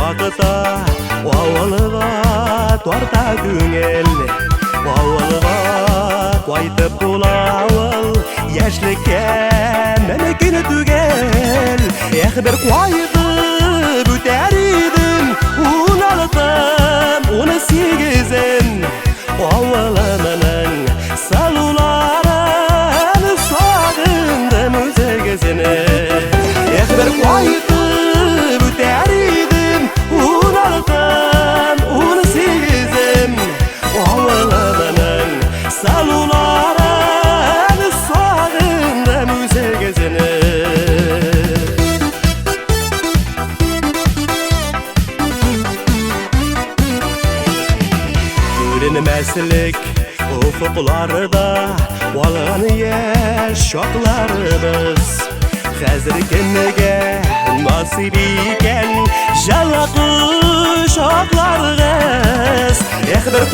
вакытта авылга тарта күңел, авылга кайтып була авыл яшьлеккә мөмкин түгел. Эх, бер кайтып үтәр идем 16-18, авылымның салуларын сагындым үзегезне. Эх, бер кайтып үтәр идем 16-18, авылымның салуларын сагындым үзегезне. Görünmezlik ufuklarda valgan yaş şoklarımız, hazır kimge nasip iken jalla kuşaklarımız. Eh, bir